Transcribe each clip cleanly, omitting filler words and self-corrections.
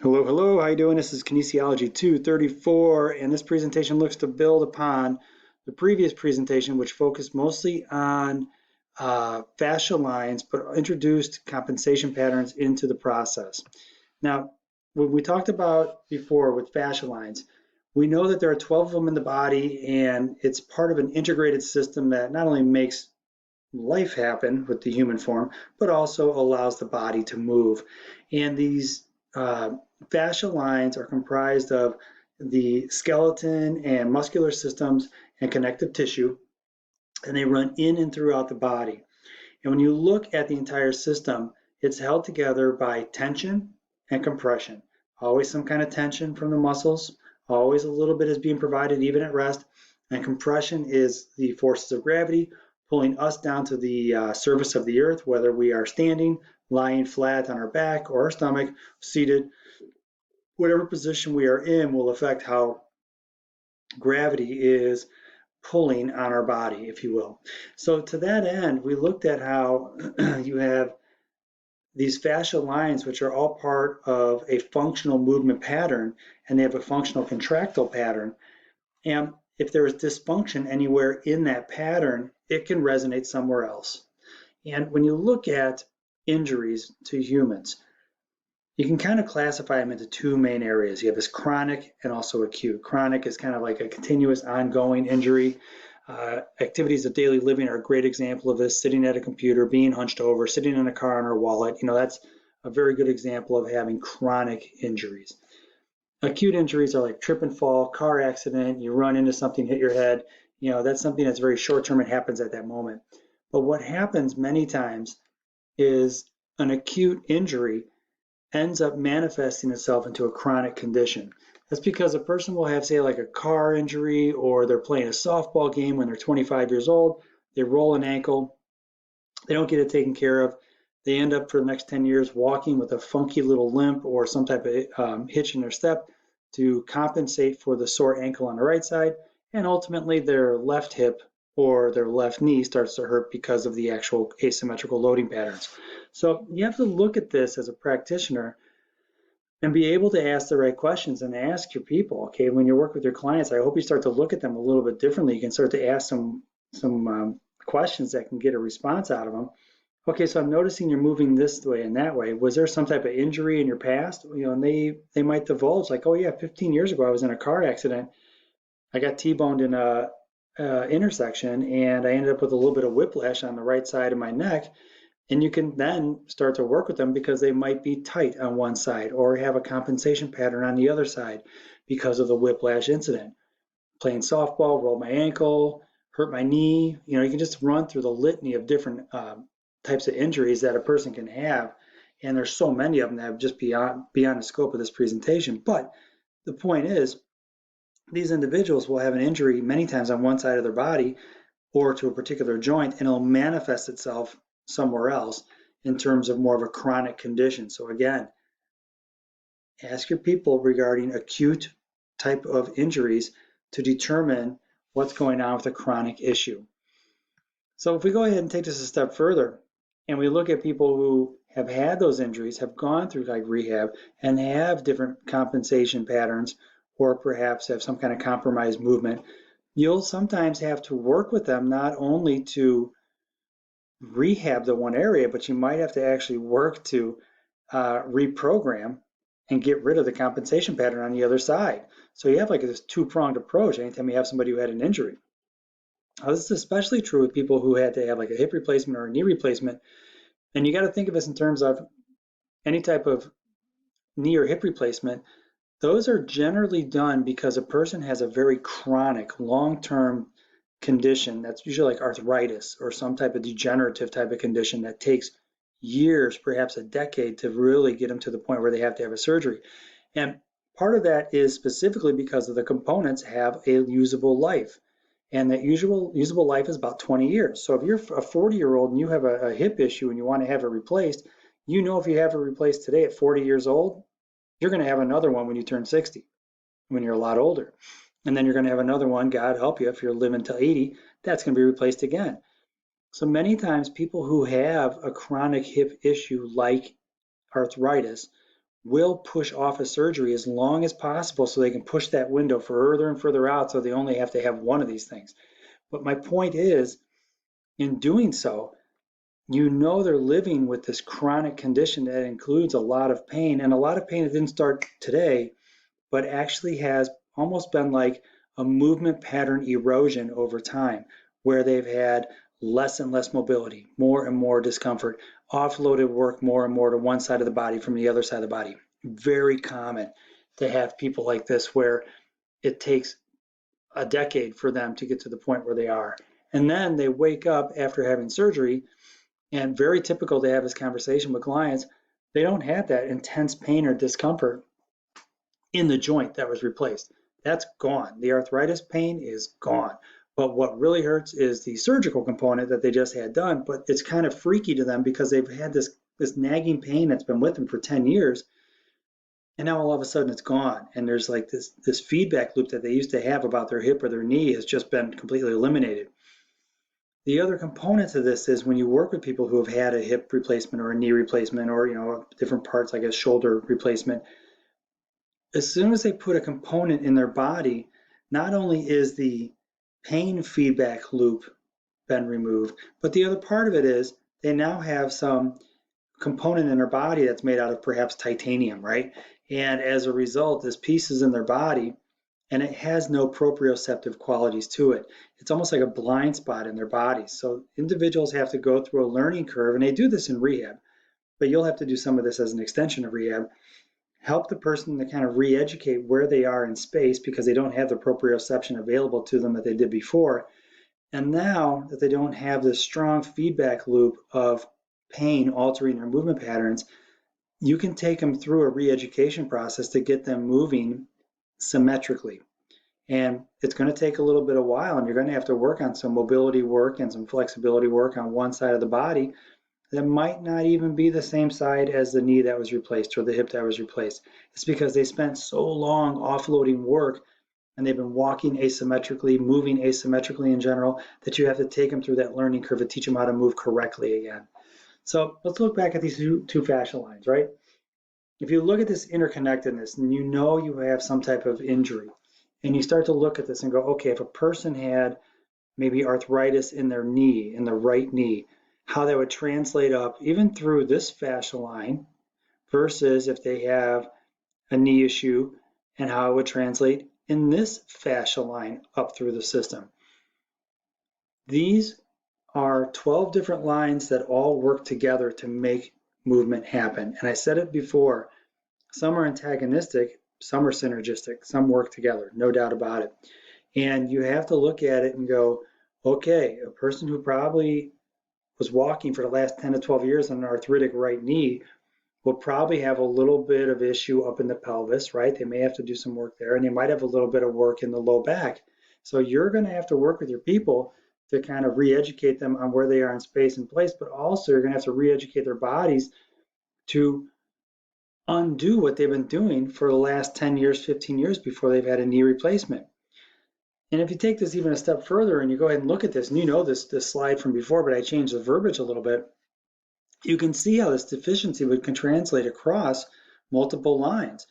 Hello, hello, how you doing? This is Kinesiology 234, and this presentation looks to build upon the previous presentation, which focused mostly on fascia lines, but introduced compensation patterns into the process. Now, what we talked about before with fascia lines, we know that there are 12 of them in the body, and it's part of an integrated system that not only makes life happen with the human form, but also allows the body to move. And these fascia lines are comprised of the skeleton and muscular systems and connective tissue, and they run in and throughout the body. And when you look at the entire system, it's held together by tension and compression. Always some kind of tension from the muscles, always a little bit is being provided even at rest, and compression is the forces of gravity pulling us down to the surface of the earth, whether we are standing, lying flat on our back or our stomach, seated. Whatever position we are in will affect how gravity is pulling on our body, if you will. So to that end, we looked at how you have these fascia lines, which are all part of a functional movement pattern, and they have a functional contractile pattern. And if there is dysfunction anywhere in that pattern, it can resonate somewhere else. And when you look at injuries to humans, you can kind of classify them into two main areas. You have this chronic and also acute. Chronic is kind of like a continuous ongoing injury. Activities of daily living are a great example of this. Sitting at a computer, being hunched over, sitting in a car on our wallet, that's a very good example of having chronic injuries. Acute injuries are like trip and fall, car accident, you run into something, hit your head. That's something that's very short term. It happens at that moment. But what happens many times is an acute injury ends up manifesting itself into a chronic condition. That's because a person will have, say, like a car injury, or they're playing a softball game when they're 25 years old, they roll an ankle, they don't get it taken care of, they end up for the next 10 years walking with a funky little limp or some type of hitch in their step to compensate for the sore ankle on the right side, and ultimately their left hip or their left knee starts to hurt because of the actual asymmetrical loading patterns. So you have to look at this as a practitioner and be able to ask the right questions and ask your people. Okay, when you work with your clients, I hope you start to look at them a little bit differently. You can start to ask some questions that can get a response out of them. Okay, so I'm noticing you're moving this way and that way. Was there some type of injury in your past? And they might divulge like, oh yeah, 15 years ago I was in a car accident. I got T-boned in a intersection, and I ended up with a little bit of whiplash on the right side of my neck. And you can then start to work with them because they might be tight on one side or have a compensation pattern on the other side because of the whiplash incident. Playing softball, rolled my ankle, hurt my knee. You can just run through the litany of different types of injuries that a person can have. And there's so many of them that are just beyond the scope of this presentation. But the point is, these individuals will have an injury many times on one side of their body or to a particular joint, and it'll manifest itself somewhere else in terms of more of a chronic condition. So again, ask your people regarding acute type of injuries to determine what's going on with a chronic issue. So if we go ahead and take this a step further, and we look at people who have had those injuries, have gone through like rehab, and have different compensation patterns, or perhaps have some kind of compromised movement, you'll sometimes have to work with them not only to rehab the one area, but you might have to actually work to reprogram and get rid of the compensation pattern on the other side. So you have like this two-pronged approach anytime you have somebody who had an injury. This is especially true with people who had to have like a hip replacement or a knee replacement. And you got to think of this in terms of any type of knee or hip replacement. Those are generally done because a person has a very chronic, long-term condition that's usually like arthritis or some type of degenerative type of condition that takes years, perhaps a decade, to really get them to the point where they have to have a surgery. And part of that is specifically because of the components have a usable life. And that usable life is about 20 years. So if you're a 40-year-old and you have a hip issue and you want to have it replaced, if you have it replaced today at 40 years old, you're going to have another one when you turn 60, when you're a lot older. And then you're going to have another one, God help you, if you're living till 80, that's going to be replaced again. So many times people who have a chronic hip issue like arthritis will push off a surgery as long as possible so they can push that window further and further out so they only have to have one of these things. But my point is, in doing so, you know they're living with this chronic condition that includes a lot of pain, and a lot of pain that didn't start today, but actually has almost been like a movement pattern erosion over time, where they've had less and less mobility, more and more discomfort, offloaded work more and more to one side of the body from the other side of the body. Very common to have people like this where it takes a decade for them to get to the point where they are. And then they wake up after having surgery, and very typical to have this conversation with clients, they don't have that intense pain or discomfort in the joint that was replaced. That's gone. The arthritis pain is gone. But what really hurts is the surgical component that they just had done. But it's kind of freaky to them because they've had this nagging pain that's been with them for 10 years. And now all of a sudden it's gone. And there's like this feedback loop that they used to have about their hip or their knee has just been completely eliminated. The other component to this is when you work with people who have had a hip replacement or a knee replacement or different parts like a shoulder replacement, as soon as they put a component in their body, not only is the pain feedback loop been removed, but the other part of it is they now have some component in their body that's made out of perhaps titanium, right? And as a result, this piece is in their body and it has no proprioceptive qualities to it. It's almost like a blind spot in their body. So individuals have to go through a learning curve, and they do this in rehab, but you'll have to do some of this as an extension of rehab. Help the person to kind of re-educate where they are in space because they don't have the proprioception available to them that they did before. And now that they don't have this strong feedback loop of pain altering their movement patterns, you can take them through a re-education process to get them moving symmetrically. And it's going to take a little bit of while, and you're going to have to work on some mobility work and some flexibility work on one side of the body that might not even be the same side as the knee that was replaced or the hip that was replaced. It's because they spent so long offloading work and they've been walking asymmetrically, moving asymmetrically in general, that you have to take them through that learning curve to teach them how to move correctly again. So let's look back at these two fascia lines, right? If you look at this interconnectedness and you know you have some type of injury, and you start to look at this and go, okay, if a person had maybe arthritis in their knee, in the right knee, how that would translate up even through this fascia line versus if they have a knee issue and how it would translate in this fascia line up through the system. These are 12 different lines that all work together to make movement happen. And I said it before, some are antagonistic, some are synergistic, some work together, no doubt about it. And you have to look at it and go, okay, a person who probably was walking for the last 10 to 12 years on an arthritic right knee will probably have a little bit of issue up in the pelvis, right? They may have to do some work there, and they might have a little bit of work in the low back. So you're going to have to work with your people to kind of re-educate them on where they are in space and place, but also you're going to have to re-educate their bodies to undo what they've been doing for the last 10 years, 15 years before they've had a knee replacement. And if you take this even a step further and you go ahead and look at this, and you know this slide from before, but I changed the verbiage a little bit, you can see how this deficiency would can translate across multiple lines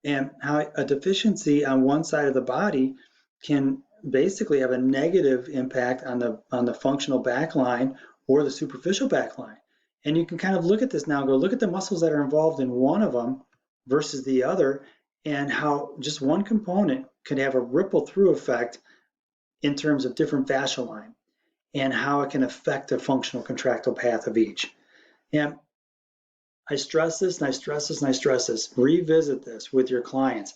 and how a deficiency on one side of the body can basically have a negative impact on the functional back line or the superficial back line. And you can kind of look at this now and go, look at the muscles that are involved in one of them versus the other, and how just one component could have a ripple through effect in terms of different fascia line and how it can affect the functional contractile path of each. And I stress this and I stress this and I stress this. Revisit this with your clients.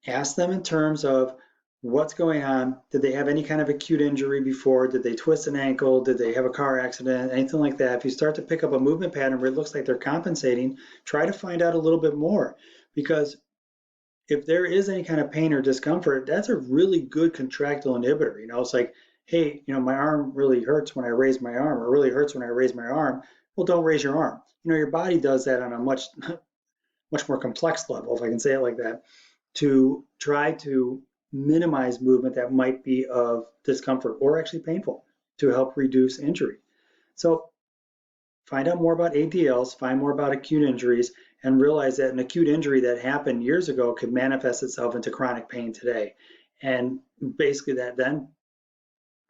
Ask them in terms of what's going on. Did they have any kind of acute injury before? Did they twist an ankle? Did they have a car accident? Anything like that. If you start to pick up a movement pattern where it looks like they're compensating, try to find out a little bit more, because if there is any kind of pain or discomfort, that's a really good contractile inhibitor. It's like, hey, my arm really hurts when I raise my arm, or really hurts when I raise my arm. Well, don't raise your arm. Your body does that on a much more complex level, if I can say it like that, to try to minimize movement that might be of discomfort or actually painful to help reduce injury. So find out more about ADLs, find more about acute injuries, and realize that an acute injury that happened years ago could manifest itself into chronic pain today. And basically that then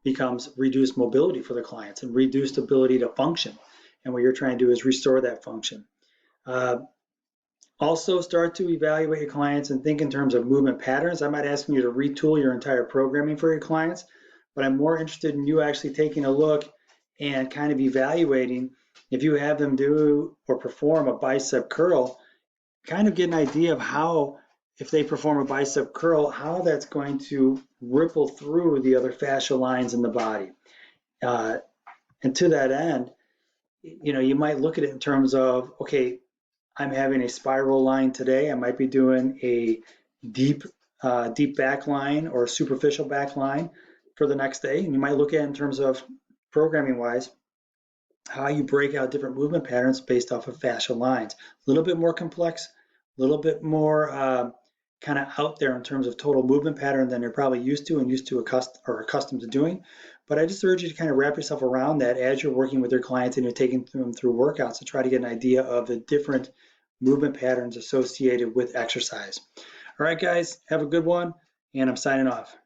becomes reduced mobility for the clients and reduced ability to function. And what you're trying to do is restore that function. Also start to evaluate your clients and think in terms of movement patterns. I'm not asking you to retool your entire programming for your clients, but I'm more interested in you actually taking a look and kind of evaluating if you have them do or perform a bicep curl, kind of get an idea of how, if they perform a bicep curl, how that's going to ripple through the other fascial lines in the body. And to that end, you might look at it in terms of, okay, I'm having a spiral line today. I might be doing a deep back line or superficial back line for the next day. And you might look at it in terms of programming wise, how you break out different movement patterns based off of fascial lines. A little bit more complex, a little bit more kind of out there in terms of total movement pattern than you're probably used to accustomed to doing. But I just urge you to kind of wrap yourself around that as you're working with your clients and you're taking them through workouts to try to get an idea of the different movement patterns associated with exercise. All right, guys, have a good one, and I'm signing off.